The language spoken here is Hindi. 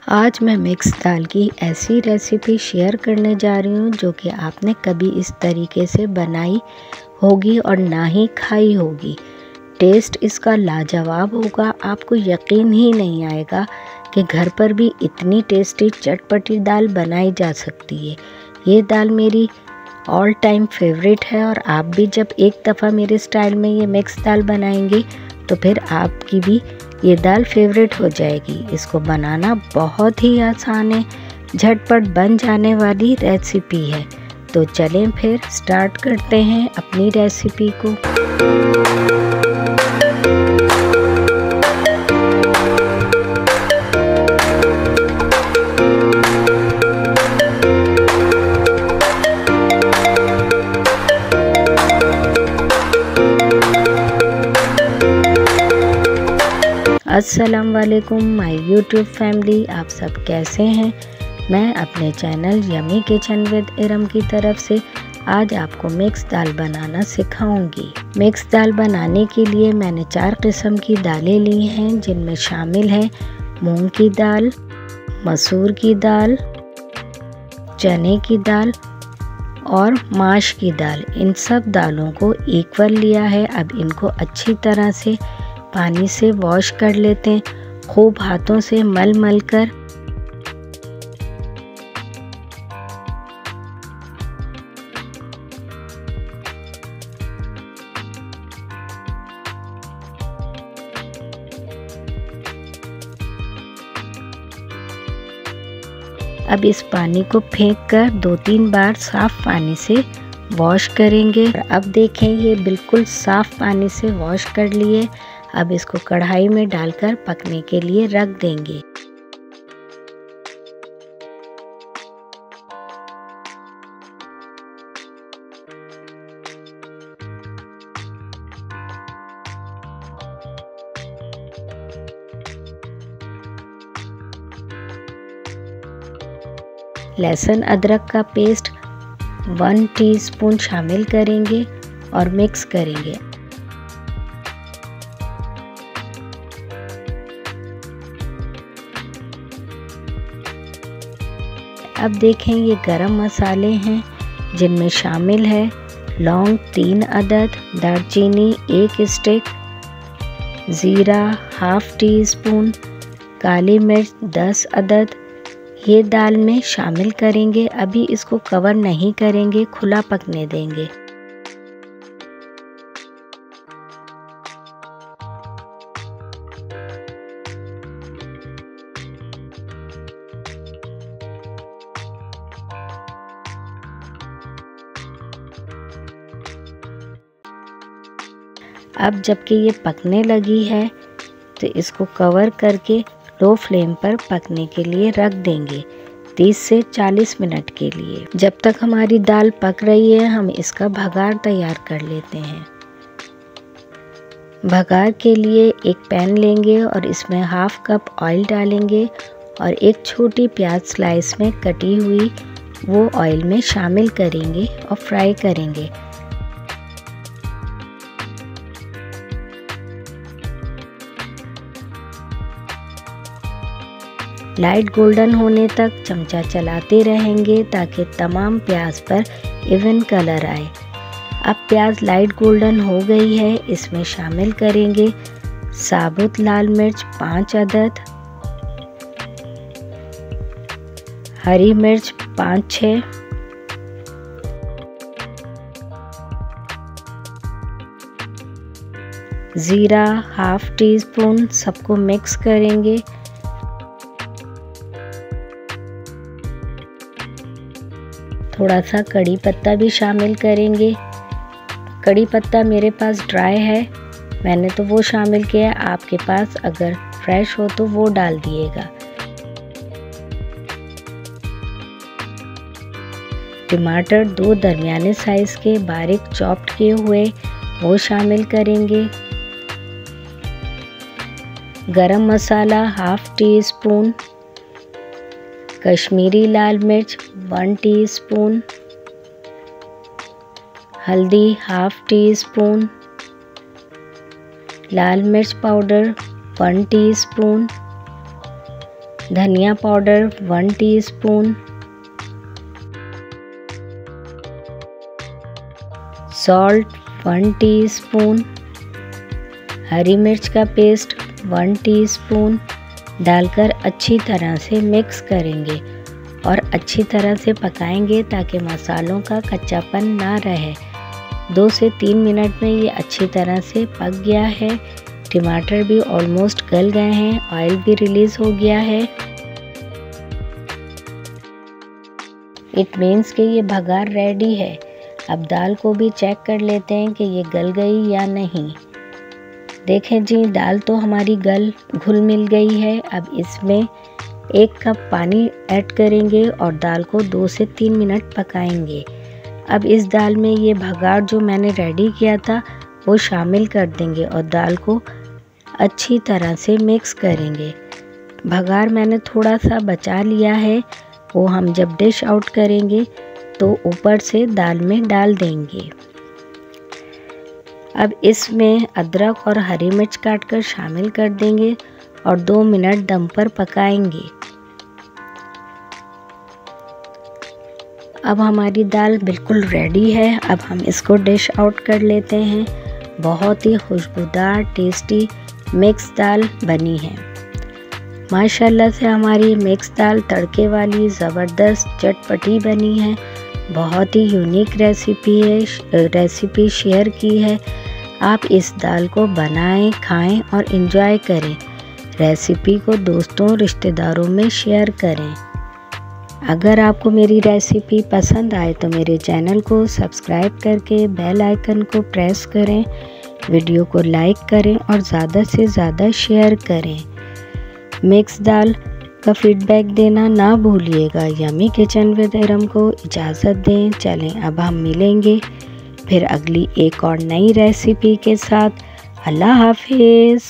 आज मैं मिक्स दाल की ऐसी रेसिपी शेयर करने जा रही हूँ जो कि आपने कभी इस तरीके से बनाई होगी और ना ही खाई होगी। टेस्ट इसका लाजवाब होगा। आपको यकीन ही नहीं आएगा कि घर पर भी इतनी टेस्टी चटपटी दाल बनाई जा सकती है। ये दाल मेरी ऑल टाइम फेवरेट है और आप भी जब एक दफ़ा मेरे स्टाइल में ये मिक्स दाल बनाएंगे तो फिर आपकी भी ये दाल फेवरेट हो जाएगी। इसको बनाना बहुत ही आसान है, झटपट बन जाने वाली रेसिपी है। तो चलें फिर स्टार्ट करते हैं अपनी रेसिपी को। अस्सलाम वालेकुम माय यूट्यूब फैमिली, आप सब कैसे हैं। मैं अपने channel yummy kitchen with Iram की तरफ से आज आपको मिक्स दाल बनाना सिखाऊंगी। मिक्स दाल बनाने के लिए मैंने 4 किस्म की दालें ली हैं, जिनमें शामिल है मूंग की दाल, मसूर की दाल, चने की दाल और माश की दाल। इन सब दालों को इक्वल लिया है। अब इनको अच्छी तरह से पानी से वॉश कर लेते हैं, खूब हाथों से मल कर। अब इस पानी को फेंक कर 2-3 बार साफ पानी से वॉश करेंगे। अब देखें, ये बिल्कुल साफ पानी से वॉश कर लिए। अब इसको कढ़ाई में डालकर पकने के लिए रख देंगे। लहसुन अदरक का पेस्ट 1 टीस्पून शामिल करेंगे और मिक्स करेंगे। अब देखें, ये गरम मसाले हैं, जिनमें शामिल है लौंग 3 अदद, दालचीनी 1 स्टिक, ज़ीरा 1/2 टीस्पून, काली मिर्च 10 अदद। ये दाल में शामिल करेंगे। अभी इसको कवर नहीं करेंगे, खुला पकने देंगे। अब जबकि ये पकने लगी है तो इसको कवर करके लो फ्लेम पर पकने के लिए रख देंगे 30 से 40 मिनट के लिए। जब तक हमारी दाल पक रही है, हम इसका भगार तैयार कर लेते हैं। भगार के लिए एक पैन लेंगे और इसमें 1/2 कप ऑयल डालेंगे और एक छोटी प्याज स्लाइस में कटी हुई वो ऑयल में शामिल करेंगे और फ्राई करेंगे। लाइट गोल्डन होने तक चमचा चलाते रहेंगे ताकि तमाम प्याज पर इवन कलर आए। अब प्याज लाइट गोल्डन हो गई है। इसमें शामिल करेंगे साबुत लाल मिर्च 5 अदद, हरी मिर्च 5-6, ज़ीरा 1/2 टीस्पून। सबको मिक्स करेंगे। थोड़ा सा कड़ी पत्ता भी शामिल करेंगे। कड़ी पत्ता मेरे पास ड्राई है, मैंने तो वो शामिल किया। आपके पास अगर फ्रेश हो तो वो डाल दिएगा। टमाटर 2 दरमियाने साइज के बारीक चॉप्ड किए हुए वो शामिल करेंगे। गरम मसाला 1/2 टीस्पून, कश्मीरी लाल मिर्च 1 टीस्पून, हल्दी 1/2 टीस्पून, लाल मिर्च पाउडर 1 टीस्पून, धनिया पाउडर 1 टीस्पून, सॉल्ट 1 टीस्पून, हरी मिर्च का पेस्ट 1 टीस्पून डालकर अच्छी तरह से मिक्स करेंगे और अच्छी तरह से पकाएंगे ताकि मसालों का कच्चापन ना रहे। 2 से 3 मिनट में ये अच्छी तरह से पक गया है। टमाटर भी ऑलमोस्ट गल गए हैं, ऑयल भी रिलीज़ हो गया है। इट मीन्स कि ये भगार रेडी है। अब दाल को भी चेक कर लेते हैं कि ये गल गई या नहीं। देखें जी, दाल तो हमारी घुल मिल गई है। अब इसमें 1 कप पानी ऐड करेंगे और दाल को 2 से 3 मिनट पकाएंगे। अब इस दाल में ये भगार जो मैंने रेडी किया था वो शामिल कर देंगे और दाल को अच्छी तरह से मिक्स करेंगे। भगार मैंने थोड़ा सा बचा लिया है, वो हम जब डिश आउट करेंगे तो ऊपर से दाल में डाल देंगे। अब इसमें अदरक और हरी मिर्च काटकर शामिल कर देंगे और 2 मिनट दम पर पकाएंगे। अब हमारी दाल बिल्कुल रेडी है। अब हम इसको डिश आउट कर लेते हैं। बहुत ही खुशबूदार टेस्टी मिक्स दाल बनी है। माशाल्लाह से हमारी मिक्स दाल तड़के वाली ज़बरदस्त चटपटी बनी है। बहुत ही यूनिक रेसिपी शेयर की है। आप इस दाल को बनाएं, खाएं और एंजॉय करें। रेसिपी को दोस्तों रिश्तेदारों में शेयर करें। अगर आपको मेरी रेसिपी पसंद आए तो मेरे चैनल को सब्सक्राइब करके बेल आइकन को प्रेस करें, वीडियो को लाइक करें और ज़्यादा से ज़्यादा शेयर करें। मिक्स दाल का फीडबैक देना ना भूलिएगा। यमी किचन विद इरम को इजाज़त दें। चलें अब हम मिलेंगे फिर अगली एक और नई रेसिपी के साथ। अल्लाह हाफिज़।